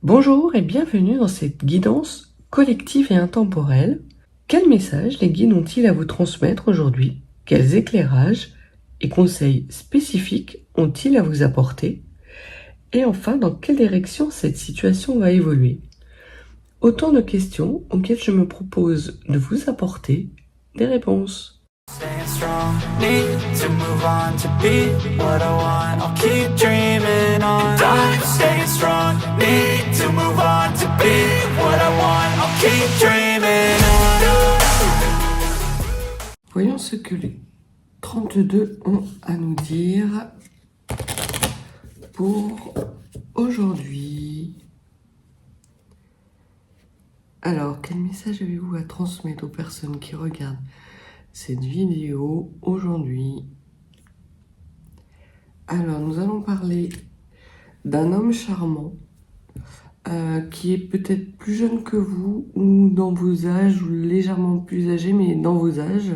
Bonjour et bienvenue dans cette guidance collective et intemporelle. Quel message les guides ont-ils à vous transmettre aujourd'hui? Quels éclairages et conseils spécifiques ont-ils à vous apporter? Et enfin, dans quelle direction cette situation va évoluer? Autant de questions auxquelles je me propose de vous apporter des réponses. Staying strong, need to move on to be what I want. I'll keep dreaming on. And I'm staying strong, need to move on to be what I want. I'll keep dreaming on. Voyons ce que les 32 ont à nous dire pour aujourd'hui. Alors, quel message avez-vous à transmettre aux personnes qui regardent cette vidéo aujourd'hui? Alors, nous allons parler d'un homme charmant qui est peut-être plus jeune que vous ou dans vos âges, ou légèrement plus âgé, mais dans vos âges,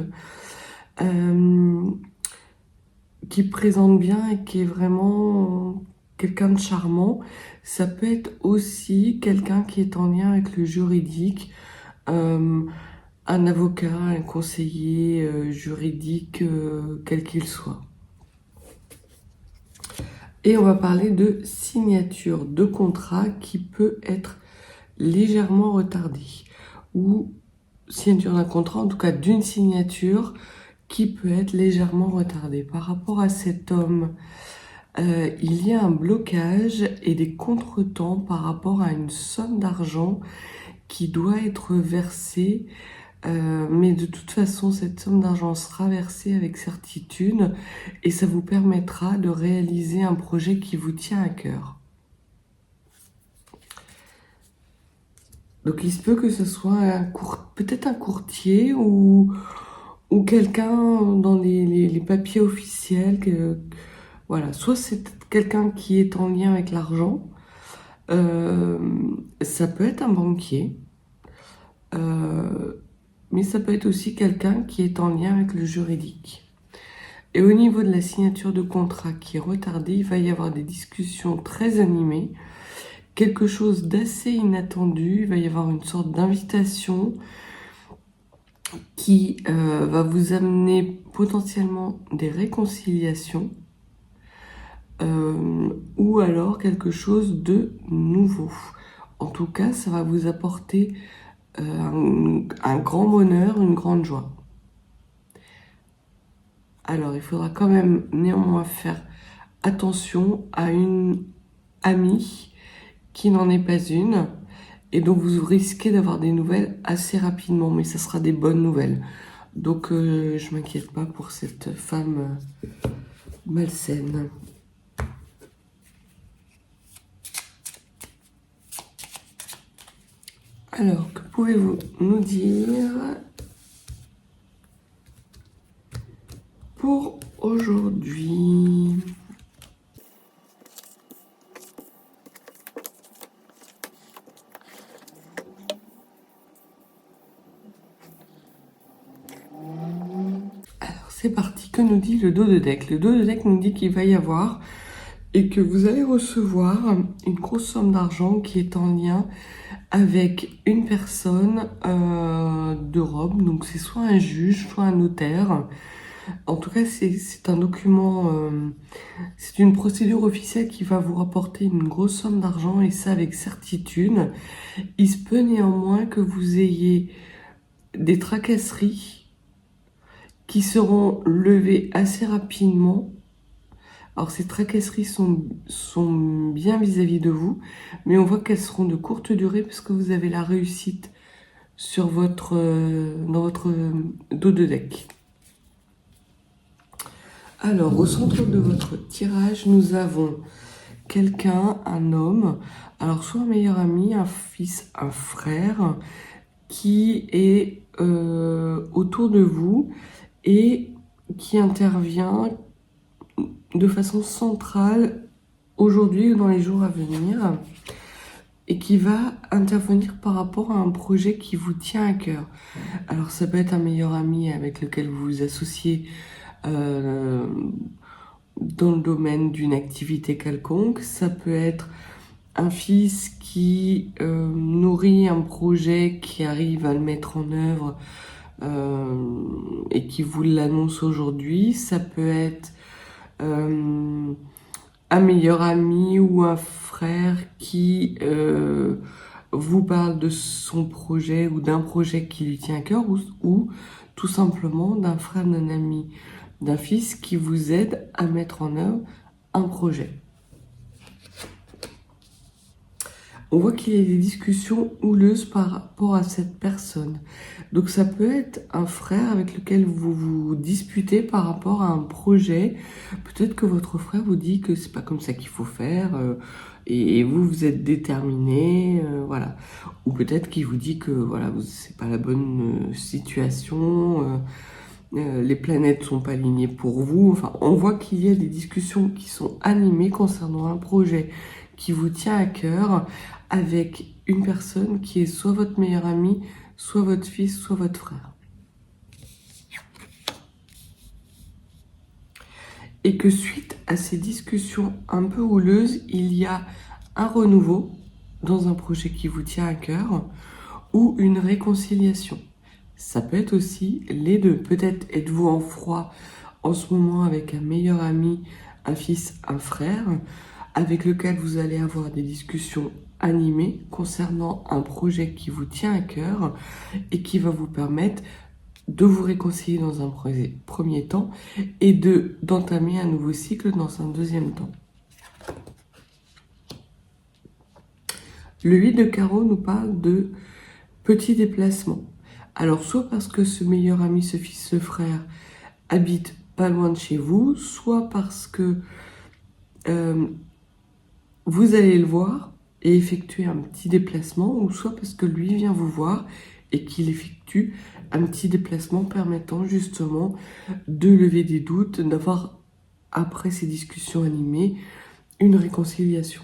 qui présente bien et qui est vraiment quelqu'un de charmant. Ça peut être aussi quelqu'un qui est en lien avec le juridique, un avocat, un conseiller juridique, quel qu'il soit. Et on va parler de signature de contrat qui peut être légèrement retardée, ou signature d'un contrat, en tout cas d'une signature, qui peut être légèrement retardée. Par rapport à cet homme, il y a un blocage et des contretemps par rapport à une somme d'argent qui doit être versée, mais de toute façon cette somme d'argent sera versée avec certitude et ça vous permettra de réaliser un projet qui vous tient à cœur. Donc il se peut que ce soit peut-être un courtier ou quelqu'un dans les papiers officiels, voilà, soit c'est quelqu'un qui est en lien avec l'argent, ça peut être un banquier, mais ça peut être aussi quelqu'un qui est en lien avec le juridique. Et au niveau de la signature de contrat qui est retardée, il va y avoir des discussions très animées, quelque chose d'assez inattendu, il va y avoir une sorte d'invitation qui va vous amener potentiellement des réconciliations, ou alors quelque chose de nouveau. En tout cas, ça va vous apporter un grand bonheur, une grande joie. Alors, il faudra quand même néanmoins faire attention à une amie qui n'en est pas une et dont vous risquez d'avoir des nouvelles assez rapidement, mais ça sera des bonnes nouvelles. Donc, je m'inquiète pas pour cette femme malsaine. Alors, que pouvez-vous nous dire pour aujourd'hui? Alors, c'est parti. Que nous dit le dos de deck? Le dos de deck nous dit qu'il va y avoir et que vous allez recevoir une grosse somme d'argent qui est en lien avec une personne d'Europe. Donc c'est soit un juge, soit un notaire. En tout cas, c'est un document, c'est une procédure officielle qui va vous rapporter une grosse somme d'argent, et ça avec certitude. Il se peut néanmoins que vous ayez des tracasseries qui seront levées assez rapidement. Alors ces tracasseries sont bien vis-à-vis de vous, mais on voit qu'elles seront de courte durée puisque vous avez la réussite sur dans votre dos de deck. Alors au centre de votre tirage, nous avons quelqu'un, un homme, alors soit un meilleur ami, un fils, un frère, qui est autour de vous et qui intervient de façon centrale aujourd'hui ou dans les jours à venir, et qui va intervenir par rapport à un projet qui vous tient à cœur. Alors ça peut être un meilleur ami avec lequel vous vous associez dans le domaine d'une activité quelconque, ça peut être un fils qui nourrit un projet, qui arrive à le mettre en œuvre et qui vous l'annonce aujourd'hui. Ça peut être un meilleur ami ou un frère qui vous parle de son projet ou d'un projet qui lui tient à cœur, ou tout simplement d'un frère, d'un ami, d'un fils qui vous aide à mettre en œuvre un projet. On voit qu'il y a des discussions houleuses par rapport à cette personne. Donc ça peut être un frère avec lequel vous vous disputez par rapport à un projet. Peut-être que votre frère vous dit que c'est pas comme ça qu'il faut faire et vous êtes déterminé, voilà. Ou peut-être qu'il vous dit que voilà, c'est pas la bonne situation. Les planètes sont pas alignées pour vous. Enfin, on voit qu'il y a des discussions qui sont animées concernant un projet qui vous tient à cœur avec une personne qui est soit votre meilleur ami, soit votre fils, soit votre frère. Et que suite à ces discussions un peu houleuses, il y a un renouveau dans un projet qui vous tient à cœur ou une réconciliation. Ça peut être aussi les deux. Peut-être êtes-vous en froid en ce moment avec un meilleur ami, un fils, un frère, avec lequel vous allez avoir des discussions animées concernant un projet qui vous tient à cœur et qui va vous permettre de vous réconcilier dans un premier temps et d'entamer un nouveau cycle dans un deuxième temps. Le 8 de carreau nous parle de petits déplacements. Alors, soit parce que ce meilleur ami, ce fils, ce frère habite pas loin de chez vous, soit parce que vous allez le voir et effectuer un petit déplacement, ou soit parce que lui vient vous voir et qu'il effectue un petit déplacement permettant justement de lever des doutes, d'avoir, après ces discussions animées, une réconciliation.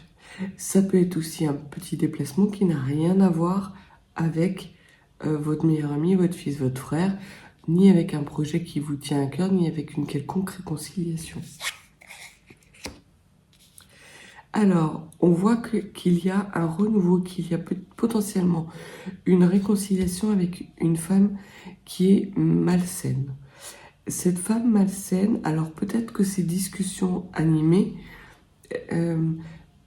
Ça peut être aussi un petit déplacement qui n'a rien à voir avec votre meilleur ami, votre fils, votre frère, ni avec un projet qui vous tient à cœur, ni avec une quelconque réconciliation. Alors, on voit qu'il y a un renouveau, qu'il y a potentiellement une réconciliation avec une femme qui est malsaine. Cette femme malsaine, alors peut-être que ces discussions animées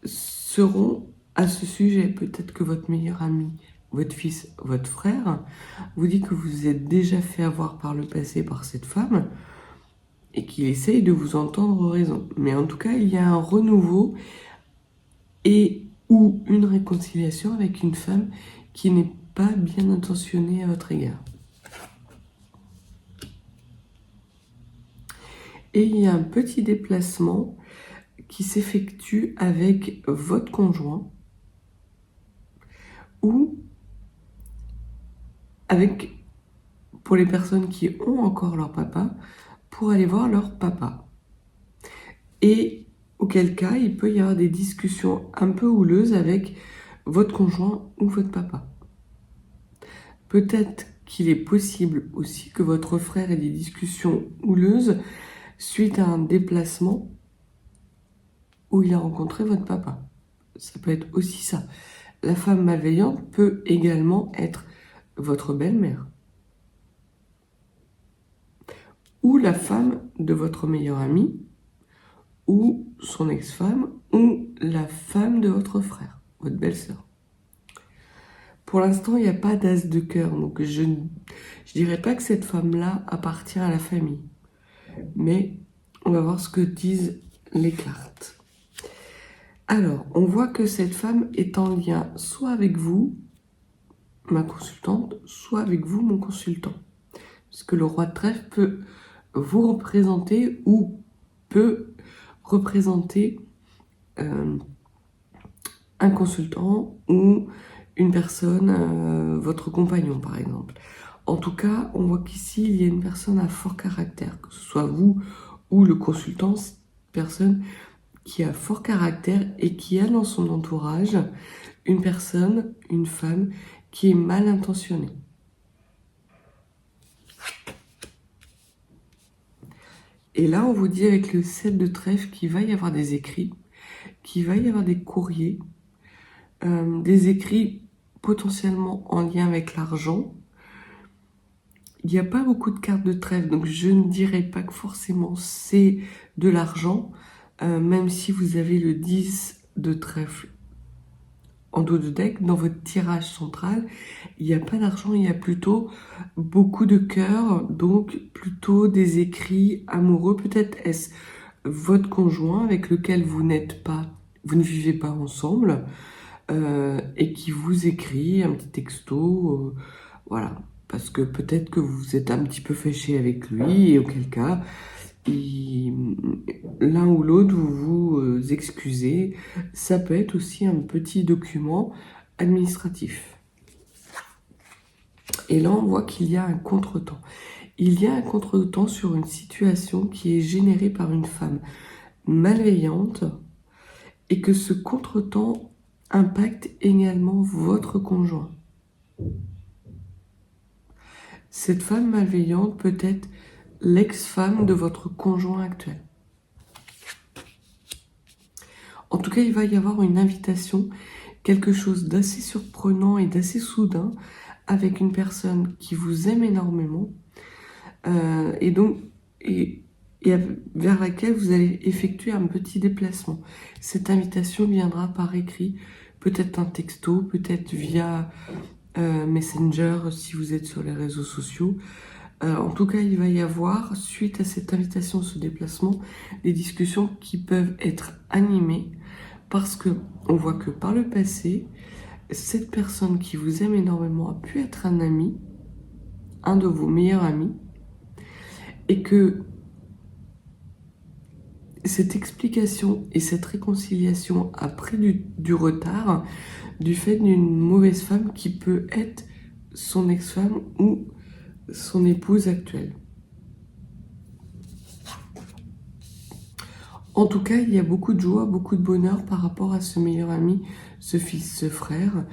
seront à ce sujet. Peut-être que votre meilleur ami, votre fils, votre frère, vous dit que vous vous êtes déjà fait avoir par le passé par cette femme et qu'il essaye de vous entendre raison. Mais en tout cas, il y a un renouveau et ou une réconciliation avec une femme qui n'est pas bien intentionnée à votre égard. Et il y a un petit déplacement qui s'effectue avec votre conjoint ou avec, pour les personnes qui ont encore leur papa, pour aller voir leur papa. Et auquel cas, il peut y avoir des discussions un peu houleuses avec votre conjoint ou votre papa. Peut-être qu'il est possible aussi que votre frère ait des discussions houleuses suite à un déplacement où il a rencontré votre papa. Ça peut être aussi ça. La femme malveillante peut également être votre belle-mère ou la femme de votre meilleur ami, ou son ex-femme, ou la femme de votre frère, votre belle-sœur. Pour l'instant, il n'y a pas d'as de cœur, donc je dirais pas que cette femme-là appartient à la famille. Mais on va voir ce que disent les cartes. Alors, on voit que cette femme est en lien soit avec vous, ma consultante, soit avec vous, mon consultant. Parce que le roi de trèfle peut vous représenter ou peut représenter un consultant ou une personne, votre compagnon par exemple. En tout cas, on voit qu'ici, il y a une personne à fort caractère, que ce soit vous ou le consultant, personne qui a fort caractère et qui a dans son entourage une personne, une femme, qui est mal intentionnée. Et là, on vous dit avec le 7 de trèfle qu'il va y avoir des écrits, qu'il va y avoir des courriers, des écrits potentiellement en lien avec l'argent. Il n'y a pas beaucoup de cartes de trèfle, donc je ne dirais pas que forcément c'est de l'argent, même si vous avez le 10 de trèfle en dos de deck, dans votre tirage central, il n'y a pas d'argent, il y a plutôt beaucoup de cœur, donc plutôt des écrits amoureux. Peut-être est-ce votre conjoint avec lequel vous ne vivez pas ensemble, et qui vous écrit un petit texto, voilà. Parce que peut-être que vous êtes un petit peu fâché avec lui, et auquel cas, l'un ou l'autre, vous vous excusez. Ça peut être aussi un petit document administratif. Et là, on voit qu'il y a un contretemps. Il y a un contretemps sur une situation qui est générée par une femme malveillante, et que ce contretemps impacte également votre conjoint. Cette femme malveillante peut être l'ex-femme de votre conjoint actuel. En tout cas, il va y avoir une invitation, quelque chose d'assez surprenant et d'assez soudain, avec une personne qui vous aime énormément, et vers laquelle vous allez effectuer un petit déplacement. Cette invitation viendra par écrit, peut-être un texto, peut-être via Messenger si vous êtes sur les réseaux sociaux. En tout cas, il va y avoir, suite à cette invitation, ce déplacement, des discussions qui peuvent être animées, parce que on voit que par le passé, cette personne qui vous aime énormément a pu être un ami, un de vos meilleurs amis, et que cette explication et cette réconciliation a pris du retard du fait d'une mauvaise femme qui peut être son ex-femme ou son épouse actuelle. En tout cas, il y a beaucoup de joie, beaucoup de bonheur par rapport à ce meilleur ami, ce fils, ce frère.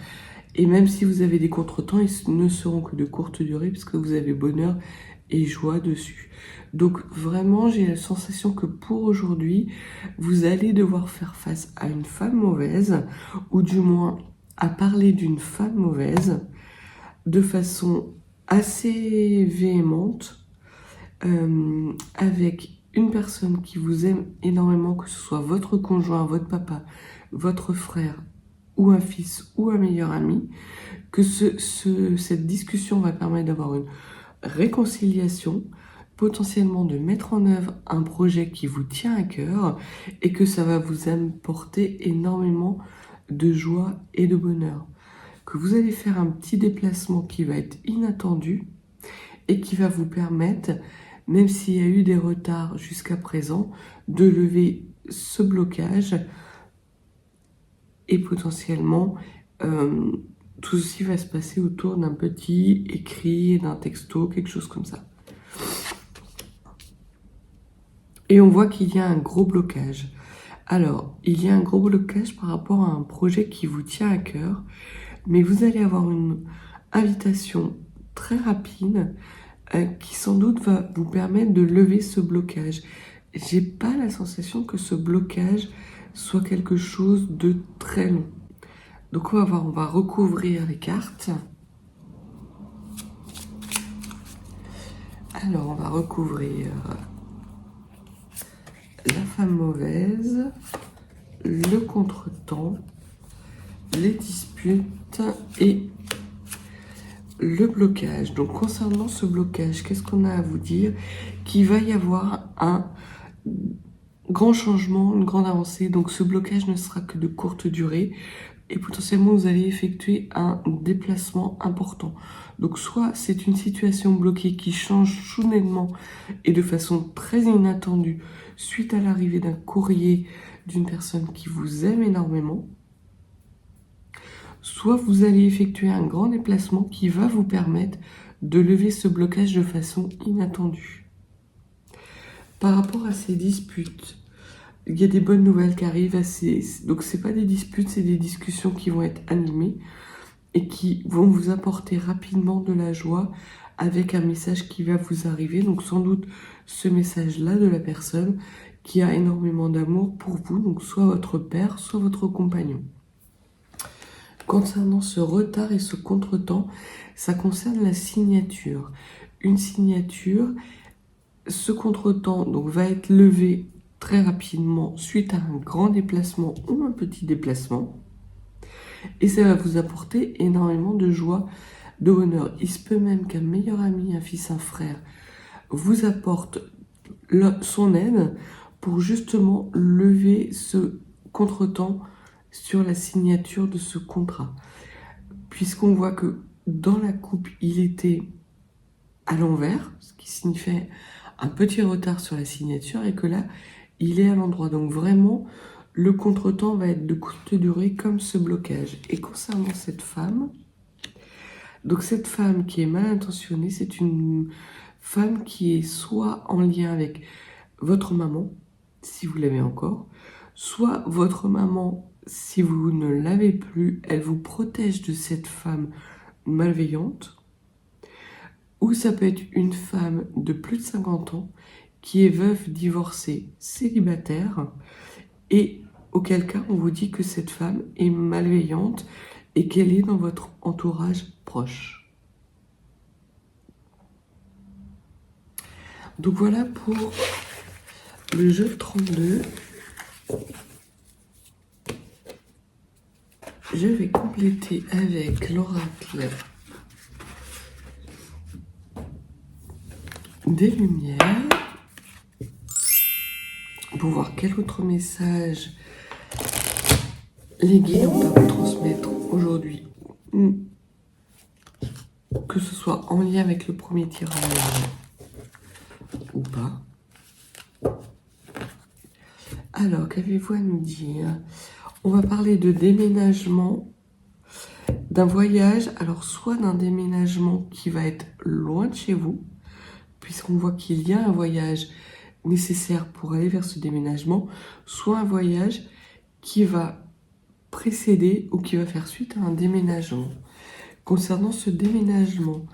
Et même si vous avez des contretemps, ils ne seront que de courte durée, puisque vous avez bonheur et joie dessus. Donc vraiment, j'ai la sensation que pour aujourd'hui, vous allez devoir faire face à une femme mauvaise, ou du moins à parler d'une femme mauvaise, de façon assez véhémente, avec une personne qui vous aime énormément, que ce soit votre conjoint, votre papa, votre frère, ou un fils, ou un meilleur ami, que cette discussion va permettre d'avoir une réconciliation, potentiellement de mettre en œuvre un projet qui vous tient à cœur, et que ça va vous apporter énormément de joie et de bonheur. Que vous allez faire un petit déplacement qui va être inattendu, et qui va vous permettre, même s'il y a eu des retards jusqu'à présent, de lever ce blocage, et potentiellement tout ceci va se passer autour d'un petit écrit, d'un texto, quelque chose comme ça. Et on voit qu'il y a un gros blocage. Alors, il y a un gros blocage par rapport à un projet qui vous tient à cœur, mais vous allez avoir une invitation très rapide qui sans doute va vous permettre de lever ce blocage. J'ai pas la sensation que ce blocage soit quelque chose de très long. Donc on va voir, on va recouvrir les cartes. Alors on va recouvrir la femme mauvaise, le contretemps, les disputes et le blocage. Donc concernant ce blocage, qu'est-ce qu'on a à vous dire? Qu'il va y avoir un grand changement, une grande avancée. Donc ce blocage ne sera que de courte durée, et potentiellement vous allez effectuer un déplacement important. Donc soit c'est une situation bloquée qui change soudainement et de façon très inattendue suite à l'arrivée d'un courrier d'une personne qui vous aime énormément, soit vous allez effectuer un grand déplacement qui va vous permettre de lever ce blocage de façon inattendue. Par rapport à ces disputes, il y a des bonnes nouvelles qui arrivent. Donc c'est pas des disputes, c'est des discussions qui vont être animées et qui vont vous apporter rapidement de la joie avec un message qui va vous arriver. Donc sans doute ce message-là de la personne qui a énormément d'amour pour vous, donc soit votre père, soit votre compagnon. Concernant ce retard et ce contretemps, ça concerne la signature. Une signature, ce contretemps donc, va être levé très rapidement suite à un grand déplacement ou un petit déplacement. Et ça va vous apporter énormément de joie, de bonheur. Il se peut même qu'un meilleur ami, un fils, un frère, vous apporte son aide pour justement lever ce contretemps sur la signature de ce contrat. Puisqu'on voit que dans la coupe, il était à l'envers, ce qui signifiait un petit retard sur la signature, et que là, il est à l'endroit. Donc vraiment, le contretemps va être de courte durée comme ce blocage. Et concernant cette femme, donc cette femme qui est mal intentionnée, c'est une femme qui est soit en lien avec votre maman, si vous l'avez encore, soit votre maman, si vous ne l'avez plus, elle vous protège de cette femme malveillante, ou ça peut être une femme de plus de 50 ans qui est veuve, divorcée, célibataire, et auquel cas on vous dit que cette femme est malveillante et qu'elle est dans votre entourage proche. Donc voilà pour le jeu 32. Je vais compléter avec l'oracle des lumières pour voir quel autre message les guides ont à vous transmettre aujourd'hui, que ce soit en lien avec le premier tirage ou pas. Alors, qu'avez-vous à nous dire? On va parler de déménagement, d'un voyage, alors soit d'un déménagement qui va être loin de chez vous, puisqu'on voit qu'il y a un voyage nécessaire pour aller vers ce déménagement, soit un voyage qui va précéder ou qui va faire suite à un déménagement. Concernant ce déménagement,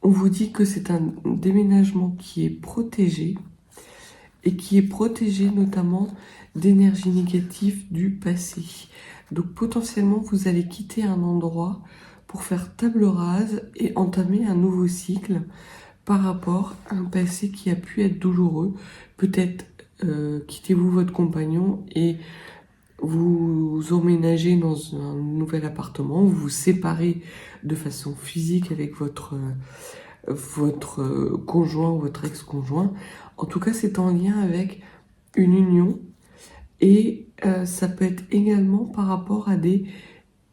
on vous dit que c'est un déménagement qui est protégé et qui est protégé notamment d'énergie négative du passé. Donc potentiellement, vous allez quitter un endroit pour faire table rase et entamer un nouveau cycle par rapport à un passé qui a pu être douloureux. Peut-être quittez-vous votre compagnon et vous emménagez dans un nouvel appartement, vous vous séparez de façon physique avec votre conjoint ou votre ex-conjoint. En tout cas, c'est en lien avec une union et ça peut être également par rapport à des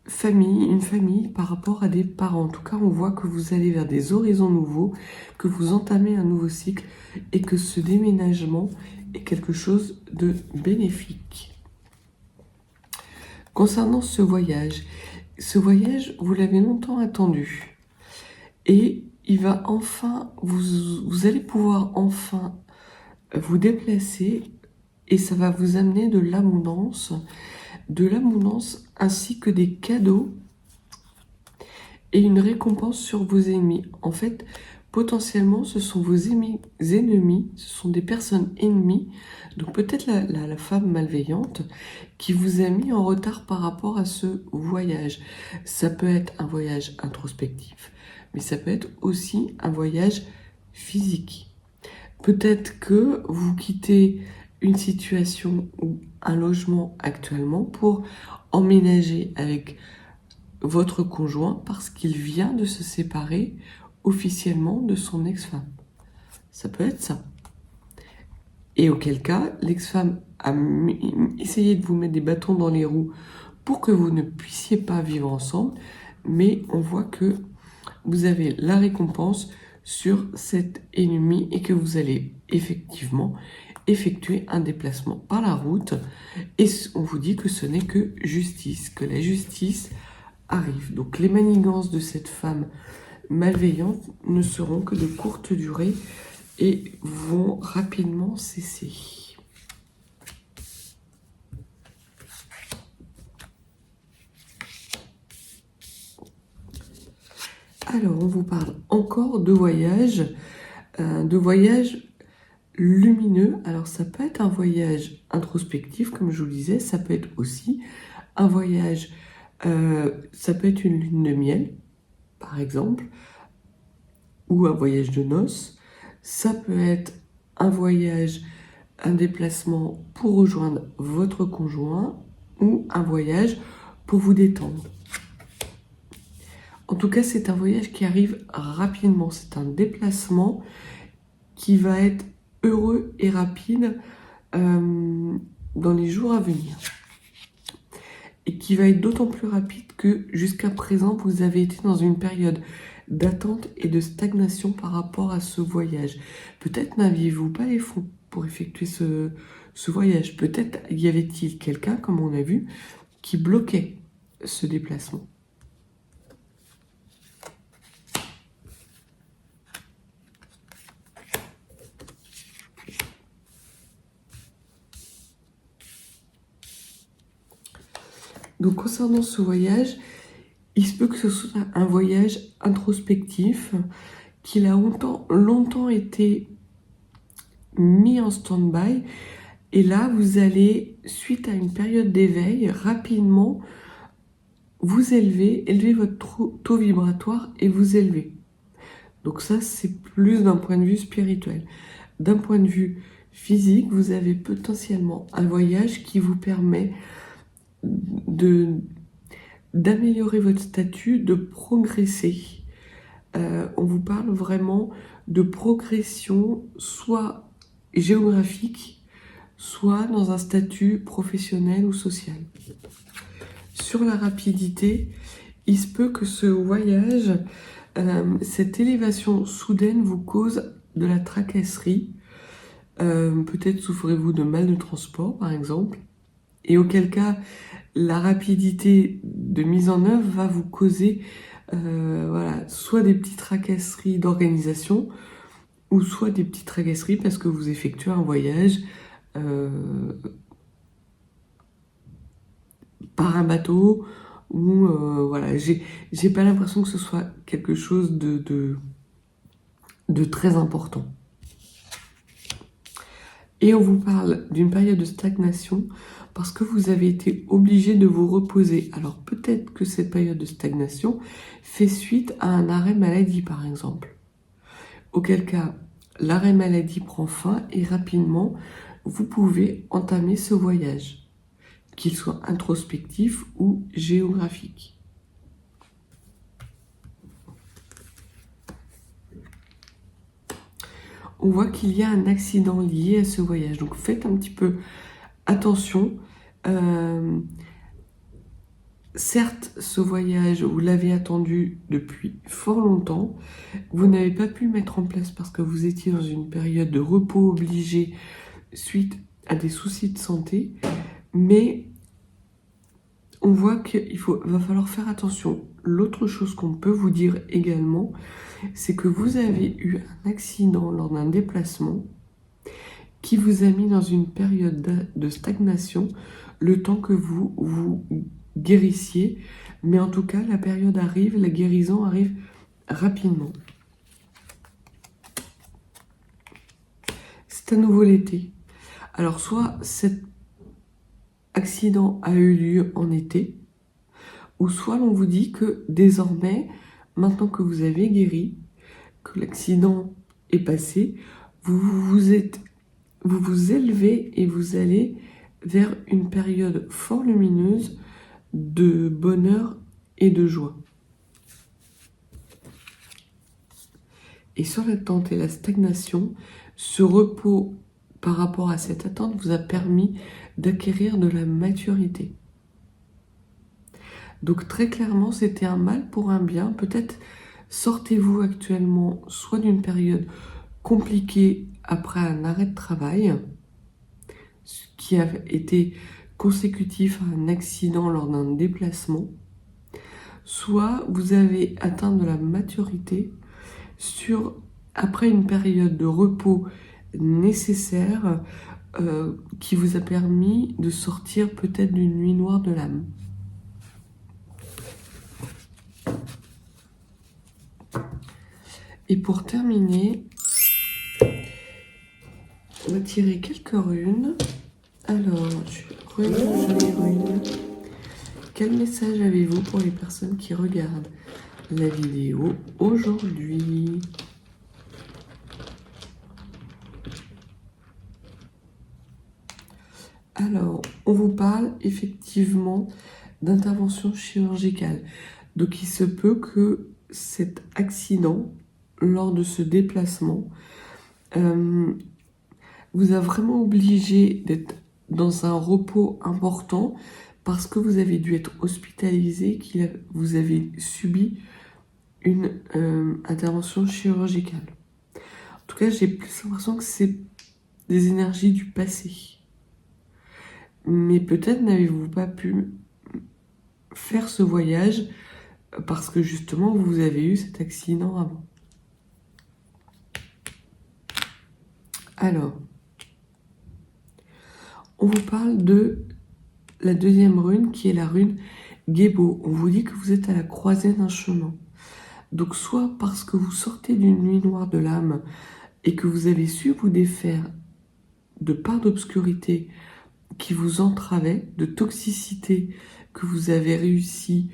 familles, une famille, par rapport à des parents. En tout cas, on voit que vous allez vers des horizons nouveaux, que vous entamez un nouveau cycle et que ce déménagement est quelque chose de bénéfique. Concernant ce voyage, vous l'avez longtemps attendu et il va enfin, vous allez pouvoir enfin vous déplacer et ça va vous amener de l'abondance ainsi que des cadeaux et une récompense sur vos ennemis. En fait, potentiellement, ce sont vos ennemis, ce sont des personnes ennemies, donc peut-être la femme malveillante qui vous a mis en retard par rapport à ce voyage. Ça peut être un voyage introspectif, mais ça peut être aussi un voyage physique. Peut-être que vous quittez une situation ou un logement actuellement pour emménager avec votre conjoint parce qu'il vient de se séparer officiellement de son ex-femme. Ça peut être ça. Et auquel cas, l'ex-femme a essayé de vous mettre des bâtons dans les roues pour que vous ne puissiez pas vivre ensemble, mais on voit que vous avez la récompense sur cet ennemi et que vous allez effectivement effectuer un déplacement par la route et on vous dit que ce n'est que justice, que la justice arrive. Donc les manigances de cette femme malveillantes ne seront que de courte durée et vont rapidement cesser. Alors, on vous parle encore de voyage lumineux. Alors, ça peut être un voyage introspectif, comme je vous le disais, ça peut être aussi un voyage Ça peut être une lune de miel, par exemple, ou un voyage de noces. Ça peut être un voyage, un déplacement pour rejoindre votre conjoint ou un voyage pour vous détendre. En tout cas, c'est un voyage qui arrive rapidement. C'est un déplacement qui va être heureux et rapide dans les jours à venir. Et qui va être d'autant plus rapide que jusqu'à présent, vous avez été dans une période d'attente et de stagnation par rapport à ce voyage. Peut-être n'aviez-vous pas les fonds pour effectuer ce voyage. Peut-être y avait-il quelqu'un, comme on a vu, qui bloquait ce déplacement. Donc concernant ce voyage, il se peut que ce soit un voyage introspectif, qu'il a longtemps été mis en stand-by. Et là, vous allez, suite à une période d'éveil, rapidement vous élever votre taux vibratoire et vous élever. Donc ça, c'est plus d'un point de vue spirituel. D'un point de vue physique, vous avez potentiellement un voyage qui vous permet d'améliorer votre statut, de progresser. On vous parle vraiment de progression, soit géographique, soit dans un statut professionnel ou social. Sur la rapidité, il se peut que ce voyage, cette élévation soudaine vous cause de la tracasserie. Peut-être souffrez-vous de mal de transport, par exemple. Et auquel cas, la rapidité de mise en œuvre va vous causer soit des petites tracasseries d'organisation, ou soit des petites tracasseries parce que vous effectuez un voyage par un bateau, ou j'ai pas l'impression que ce soit quelque chose de très important. Et on vous parle d'une période de stagnation parce que vous avez été obligé de vous reposer. Alors peut-être que cette période de stagnation fait suite à un arrêt maladie, par exemple. Auquel cas, l'arrêt maladie prend fin et rapidement, vous pouvez entamer ce voyage, qu'il soit introspectif ou géographique. On voit qu'il y a un accident lié à ce voyage. Donc faites un petit peu attention. Certes, ce voyage, vous l'avez attendu depuis fort longtemps. Vous n'avez pas pu le mettre en place parce que vous étiez dans une période de repos obligé suite à des soucis de santé. Mais on voit qu'il va falloir faire attention. L'autre chose qu'on peut vous dire également, c'est que vous avez eu un accident lors d'un déplacement qui vous a mis dans une période de stagnation le temps que vous vous guérissiez. Mais en tout cas, la période arrive, la guérison arrive rapidement. C'est à nouveau l'été. Alors soit cet accident a eu lieu en été, ou soit l'on vous dit que désormais, maintenant que vous avez guéri, que l'accident est passé, vous vous élevez et vous allez vers une période fort lumineuse de bonheur et de joie. Et sur l'attente et la stagnation, ce repos par rapport à cette attente vous a permis d'acquérir de la maturité. Donc très clairement, c'était un mal pour un bien. Peut-être sortez-vous actuellement soit d'une période compliquée après un arrêt de travail, qui a été consécutif à un accident lors d'un déplacement, soit vous avez atteint de la maturité après une période de repos nécessaire qui vous a permis de sortir peut-être d'une nuit noire de l'âme. Et pour terminer, on va tirer quelques runes. Alors, je vais remélanger les runes. quel message avez-vous pour les personnes qui regardent la vidéo aujourd'hui? Alors, on vous parle effectivement d'intervention chirurgicale. Donc, il se peut que cet accident, lors de ce déplacement, vous a vraiment obligé d'être dans un repos important parce que vous avez dû être hospitalisé, vous avez subi une intervention chirurgicale. En tout cas, j'ai plus l'impression que c'est des énergies du passé. Mais peut-être n'avez-vous pas pu faire ce voyage parce que justement vous avez eu cet accident avant. Alors, on vous parle de la deuxième rune qui est la rune Gébo. On vous dit que vous êtes à la croisée d'un chemin. Donc soit parce que vous sortez d'une nuit noire de l'âme et que vous avez su vous défaire de parts d'obscurité qui vous entravaient, de toxicité que vous avez réussi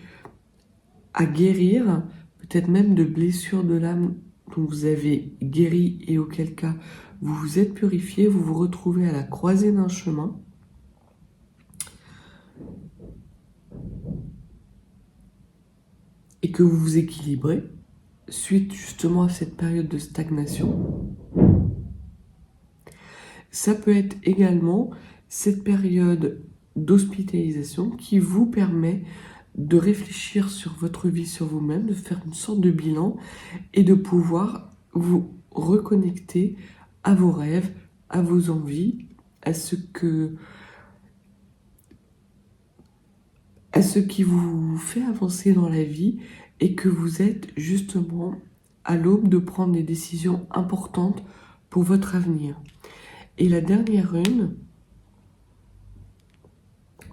à guérir, peut-être même de blessures de l'âme dont vous avez guéri et auquel cas vous vous êtes purifié, vous vous retrouvez à la croisée d'un chemin. Et que vous vous équilibrez suite justement à cette période de stagnation. Ça peut être également cette période d'hospitalisation qui vous permet de réfléchir sur votre vie, sur vous-même, de faire une sorte de bilan et de pouvoir vous reconnecter à vos rêves, à vos envies, à ce qui vous fait avancer dans la vie et que vous êtes justement à l'aube de prendre des décisions importantes pour votre avenir. Et la dernière rune,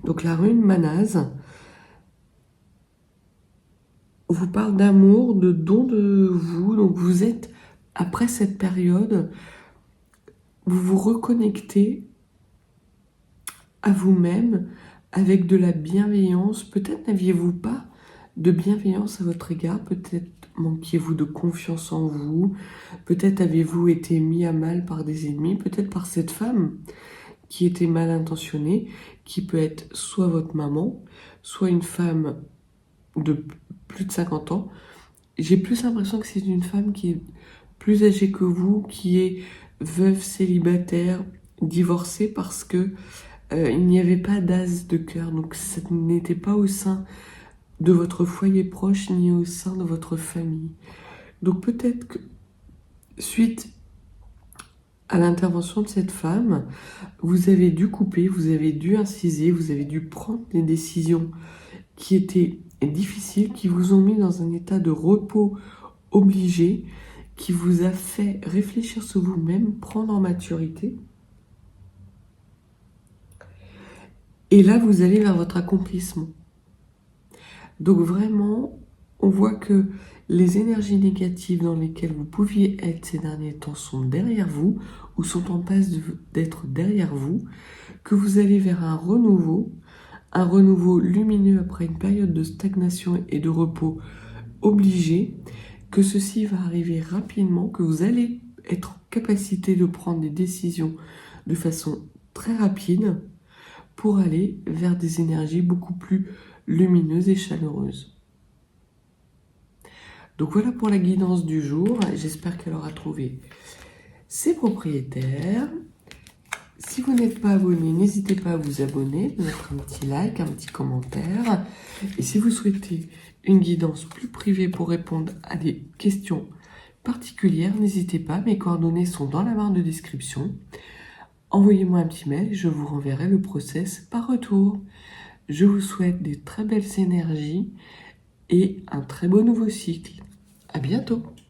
donc la rune Manaz, vous parle d'amour, de don de vous. Donc vous êtes, après cette période, vous vous reconnectez à vous-même avec de la bienveillance. Peut-être n'aviez-vous pas de bienveillance à votre égard, peut-être manquiez-vous de confiance en vous, peut-être avez-vous été mis à mal par des ennemis, peut-être par cette femme qui était mal intentionnée, qui peut être soit votre maman, soit une femme de plus de 50 ans. J'ai plus l'impression que c'est une femme qui est plus âgée que vous, qui est veuve, célibataire, divorcée, parce que il n'y avait pas d'as de cœur, donc ça n'était pas au sein de votre foyer proche ni au sein de votre famille. Donc peut-être que suite à l'intervention de cette femme, vous avez dû couper, vous avez dû inciser, vous avez dû prendre des décisions qui étaient difficiles, qui vous ont mis dans un état de repos obligé, qui vous a fait réfléchir sur vous-même, prendre en maturité. Et là, vous allez vers votre accomplissement. Donc vraiment, on voit que les énergies négatives dans lesquelles vous pouviez être ces derniers temps sont derrière vous ou sont en passe d'être derrière vous, que vous allez vers un renouveau lumineux après une période de stagnation et de repos obligé, que ceci va arriver rapidement, que vous allez être en capacité de prendre des décisions de façon très rapide pour aller vers des énergies beaucoup plus lumineuse et chaleureuse. Donc voilà pour la guidance du jour. J'espère qu'elle aura trouvé ses propriétaires. Si vous n'êtes pas abonné, n'hésitez pas à vous abonner, de mettre un petit like, un petit commentaire. Et si vous souhaitez une guidance plus privée pour répondre à des questions particulières, n'hésitez pas. Mes coordonnées sont dans la barre de description. Envoyez-moi un petit mail et je vous renverrai le process par retour. Je vous souhaite des très belles énergies et un très beau nouveau cycle. À bientôt!